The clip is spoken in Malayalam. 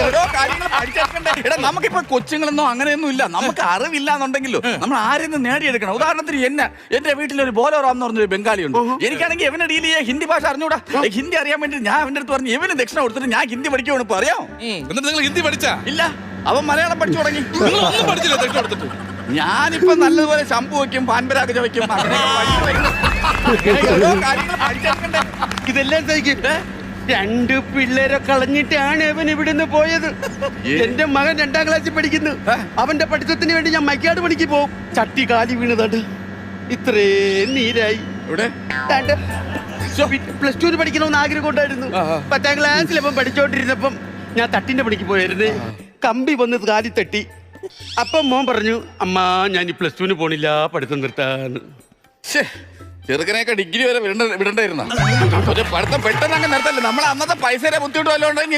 ഓരോ കാര്യങ്ങൾ പഠിച്ചെടുക്കണ്ടേ? എടാ നമുക്കിപ്പോ കൊച്ചുങ്ങളെന്നോ അങ്ങനെയൊന്നും ഇല്ല. നമുക്ക് അറിവില്ല എന്നുണ്ടെങ്കിലോ നമ്മൾ ആരെയും നേടിയെടുക്കണം. ഉദാഹരണത്തിന് എന്റെ വീട്ടിലൊരു ബോലോറാം എന്ന് പറഞ്ഞൊരു ബംഗാളിയുണ്ട്. എനിക്കാണെങ്കിൽ എവനെ ഡീൽ ചെയ്യാൻ ഹിന്ദി ഭാഷ അറിഞ്ഞൂടാ. ഹിന്ദി അറിയാൻ വേണ്ടി ഞാൻ അവന്റെ അടുത്ത് പറഞ്ഞു എവന് ദക്ഷിണ കൊടുത്തിട്ട് ഞാൻ ഹിന്ദി പഠിക്കുവാണ്. ഇപ്പൊ അറിയാം. എന്നിട്ട് നിങ്ങൾ ഹിന്ദി പഠിച്ചാ? ഇല്ല, അവൻ മലയാളം പഠിച്ചു തുടങ്ങി. നിങ്ങൾ ഒന്നും പഠിച്ചില്ല ദക്ഷിണ കൊടുത്തിട്ട്? ഞാനിപ്പോ നല്ലതുപോലെ ശമ്പു വയ്ക്കും, പാൻപരാഗ് ചവയ്ക്കും, ഓരോ കാര്യങ്ങൾ പഠിച്ചെടുക്കണ്ടേ? ഇതെല്ലാം സഹിക്കും. രണ്ട് പിള്ളേരെ കളഞ്ഞിട്ടാണ് അവൻ ഇവിടുന്ന് പോയത്. എന്റെ മകൻ 2ാം ക്ലാസ്സിൽ പഠിക്കുന്നു. അവന്റെ പഠിത്തത്തിന് വേണ്ടി ഞാൻ മൈക്കാട് പണിക്ക് പോകും. ചട്ടി കാലി വീണതാണ്. ഇത്രയും നീരായി. ഇവിടെ +2 പഠിക്കണമെന്ന് ആഗ്രഹം ഉണ്ടായിരുന്നു. 10ാം ക്ലാസ്സിൽ അപ്പം പഠിച്ചോണ്ടിരുന്നപ്പം ഞാൻ തട്ടിന്റെ പണിക്ക് പോയായിരുന്നു. കമ്പി വന്ന് കാലി തട്ടി. അപ്പം മോൻ പറഞ്ഞു, അമ്മ ഞാൻ ഈ +2 പോണില്ല, പഠിത്തം നിർത്താന്ന്. ചെറുക്കനെയൊക്കെ ഡിഗ്രി വരെ വിടണ്ടായിരുന്ന പഠിത്തം പെട്ടെന്ന് അങ്ങ് നിർത്തല്ലേ. നമ്മൾ അന്നത്തെ പൈസയുടെ ബുദ്ധിമുട്ട് വല്ലതും